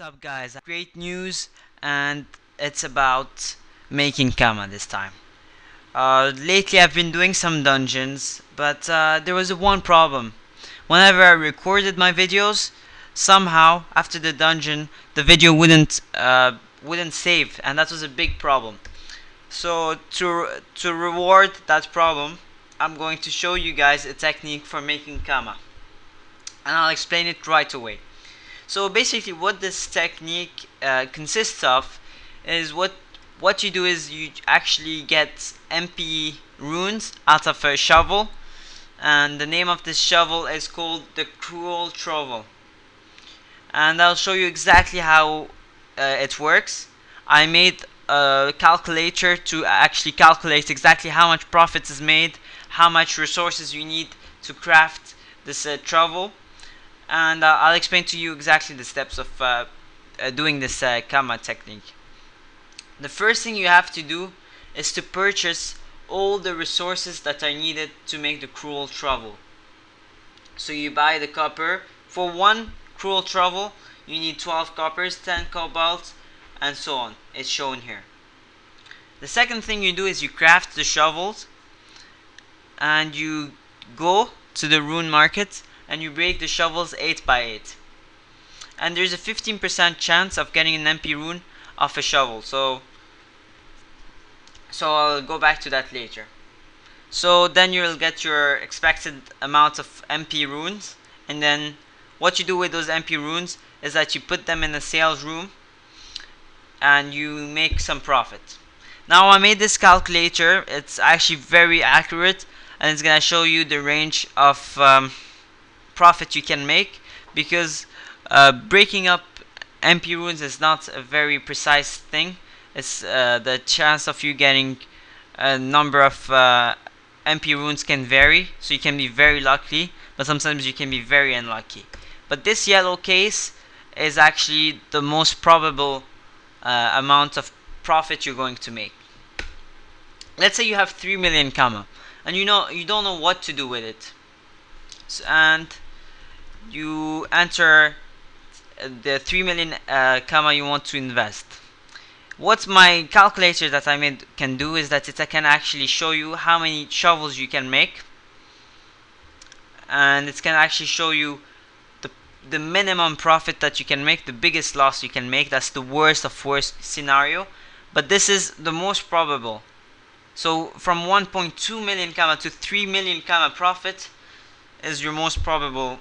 up, guys? Great news, and it's about making Kama this time. Lately I've been doing some dungeons, but there was one problem. Whenever I recorded my videos, somehow after the dungeon, the video wouldn't save, and that was a big problem. So to reward that problem, I'm going to show you guys a technique for making Kama, and I'll explain it right away. So basically what this technique consists of is what you do is you actually get MP runes out of a shovel, and the name of this shovel is called the Cruel Shovel, and I'll show you exactly how it works. I made a calculator to actually calculate exactly how much profit is made, how much resources you need to craft this shovel, and I'll explain to you exactly the steps of doing this Kama technique. The first thing you have to do is to purchase all the resources that are needed to make the Cruel Shovel. So you buy the copper. For one Cruel Shovel you need 12 coppers, 10 cobalt, and so on. It's shown here. The second thing you do is you craft the shovels, and you go to the rune market and you break the shovels 8 by 8, and there's a 15% chance of getting an MP rune off a shovel, so I'll go back to that later. So then you'll get your expected amount of MP runes, and then what you do with those MP runes is that you put them in the sales room and you make some profit. Now I made this calculator. It's actually very accurate, and it's gonna show you the range of profit you can make, because breaking up MP runes is not a very precise thing. It's the chance of you getting a number of MP runes can vary, so you can be very lucky, but sometimes you can be very unlucky. But this yellow case is actually the most probable amount of profit you're going to make. Let's say you have 3 million Kama, and you don't know what to do with it, and you enter the 3 million Kama you want to invest. What my calculator that I made can do is that it can actually show you how many shovels you can make, and it can actually show you the minimum profit that you can make, the biggest loss you can make. That's the worst of worst scenario, but this is the most probable. So from 1.2 million Kama to 3 million Kama profit is your most probable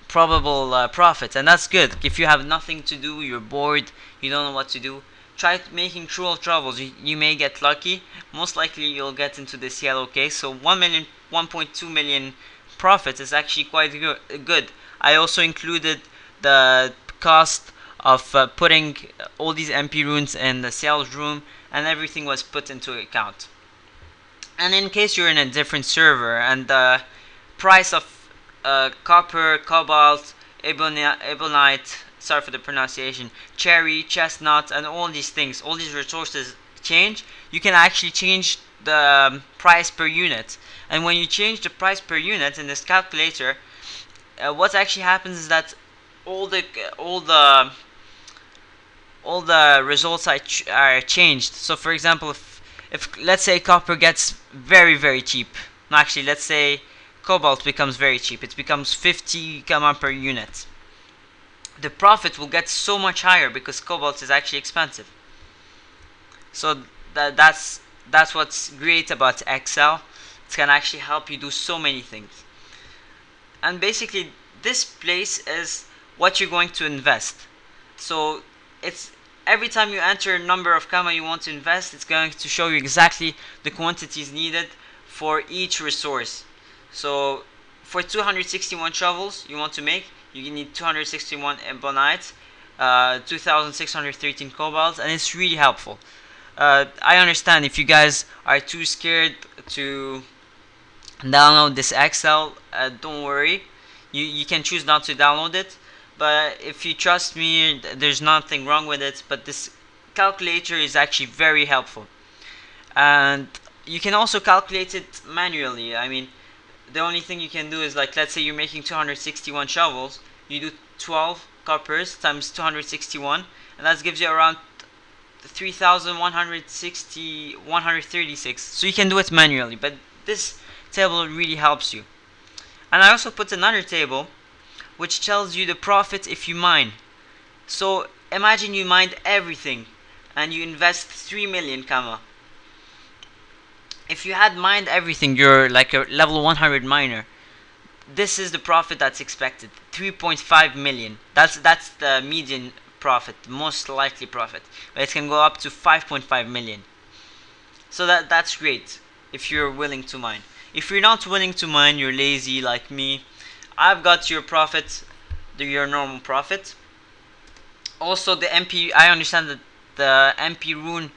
profit, and that's good. If you have nothing to do, you're bored, you don't know what to do, try making Cruel Shovels. You may get lucky. Most likely you'll get into this yellow case. So 1.2 million profit is actually quite good. I also included the cost of putting all these MP runes in the sales room, and everything was put into account. And in case you're in a different server and the price of copper, cobalt, ebonite, sorry for the pronunciation, cherry, chestnut, and all these things, all these resources change, you can actually change the price per unit. And when you change the price per unit in this calculator, what actually happens is that all the results are changed. So for example, if let's say copper gets very cheap, actually let's say cobalt becomes very cheap, it becomes 50 Kama per unit, the profit will get so much higher because cobalt is actually expensive. So that's what's great about Excel. It can actually help you do so many things. And basically this place is what you're going to invest. So it's every time you enter a number of Kama you want to invest, it's going to show you exactly the quantities needed for each resource. So for 261 shovels you want to make, you need 261 ebonite, 2613 cobalt, and it's really helpful. I understand if you guys are too scared to download this Excel, don't worry, you can choose not to download it, but if you trust me, there's nothing wrong with it. But this calculator is actually very helpful, and you can also calculate it manually. I mean, the only thing you can do is, like, let's say you're making 261 shovels, you do 12 coppers times 261, and that gives you around 3,136. So you can do it manually, but this table really helps you. And I also put another table which tells you the profit if you mine. So imagine you mined everything and you invest 3 million kama. If you had mined everything, you're like a level 100 miner. This is the profit that's expected, 3.5 million. That's the median profit, most likely profit, but it can go up to 5.5 million. So that's great if you're willing to mine. If you're not willing to mine, you're lazy like me, I've got your profit, your normal profit. Also the MP, I understand that the MP rune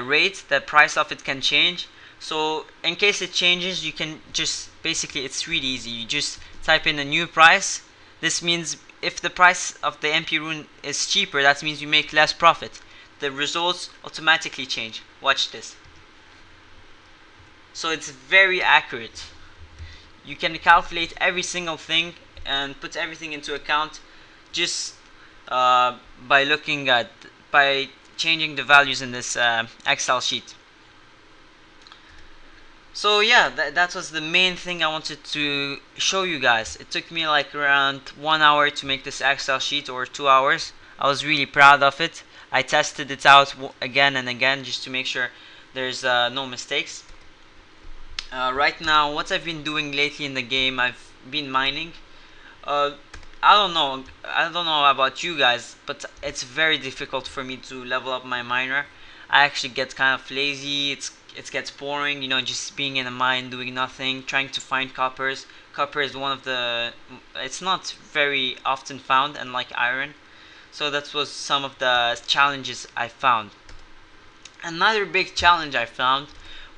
rate, the price of it can change. So in case it changes, you can just, basically it's really easy, you just type in a new price. This means if the price of the MP rune is cheaper, that means you make less profit. The results automatically change. Watch this. So it's very accurate. You can calculate every single thing and put everything into account just by looking at, by changing the values in this Excel sheet. So yeah, that was the main thing I wanted to show you guys. It took me like around 1 hour to make this Excel sheet, or 2 hours. I was really proud of it. I tested it out again and again just to make sure there's no mistakes. Right now, what I've been doing lately in the game, I've been mining. I don't know about you guys, but it's very difficult for me to level up my miner. I actually get kind of lazy. It gets boring, you know, just being in a mine doing nothing, trying to find coppers. Copper is one of the, it's not very often found, unlike iron. So that was some of the challenges I found. Another big challenge I found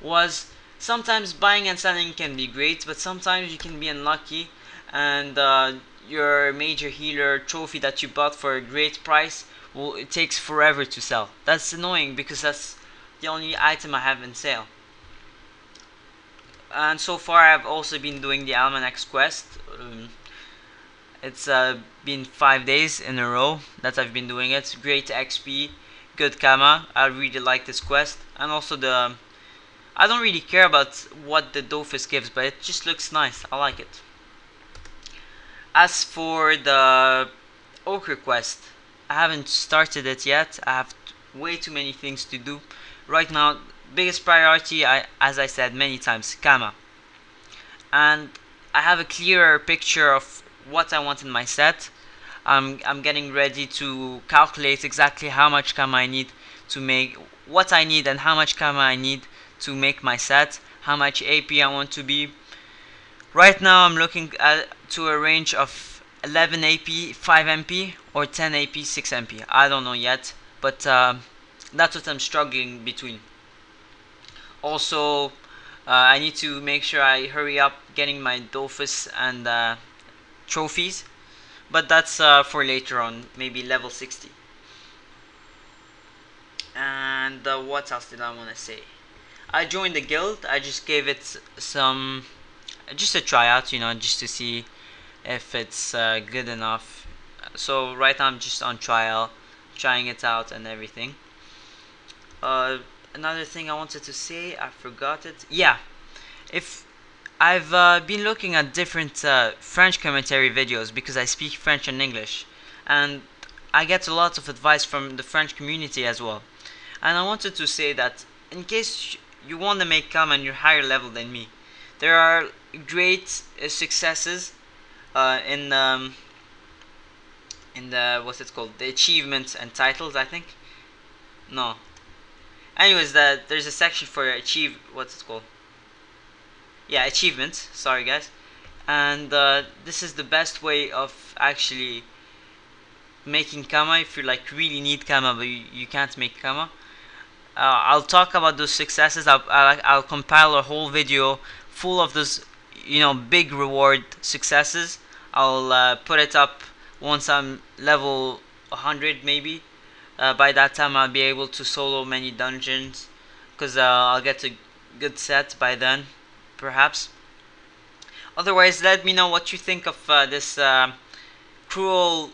was sometimes buying and selling can be great, but sometimes you can be unlucky, and your major healer trophy that you bought for a great price, well, it takes forever to sell. That's annoying because that's the only item I have in sale. And so far I've also been doing the Almanax quest. It's been 5 days in a row that I've been doing it. Great XP, good Kama. I really like this quest. And also I don't really care about what the Dofus gives, but it just looks nice. I like it. As for the Ochre quest, I haven't started it yet. I have way too many things to do. Right now, biggest priority, as I said many times, Kama. And I have a clearer picture of what I want in my set. I'm getting ready to calculate exactly how much Kama I need to make, what I need and how much Kama I need to make my set, how much AP I want to be. Right now I'm looking to a range of 11 AP, 5 MP, or 10 AP, 6 MP. I don't know yet, but that's what I'm struggling between. Also, I need to make sure I hurry up getting my Dofus and trophies, but that's for later on, maybe level 60. And what else did I want to say? I joined the guild. I just gave it just a tryout, you know, just to see if it's good enough. So right now I'm just on trial, trying it out and everything. Another thing I wanted to say, I forgot it. Yeah, if I've been looking at different French commentary videos because I speak French and English, and I get a lot of advice from the French community as well. And I wanted to say that in case you want to make Kama and you're higher level than me, there are great successes in the what's it called, the achievements and titles, I think. No. Anyways, there's a section for what's it called? Yeah, achievements. Sorry, guys. And this is the best way of actually making Kama if you like really need Kama but you can't make Kama. I'll talk about those successes. I'll compile a whole video full of those, you know, big reward successes. I'll put it up once I'm level 100 maybe. By that time I'll be able to solo many dungeons, because I'll get a good set by then, perhaps. Otherwise, let me know what you think of this cruel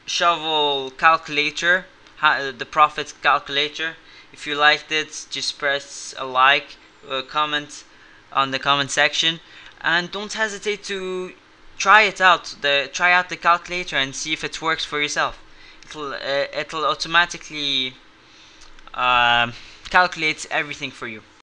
shovel calculator, the profit calculator. If you liked it, just press a like, comment on the comment section, and don't hesitate to try it out. Try out the calculator and see if it works for yourself. It'll automatically calculate everything for you.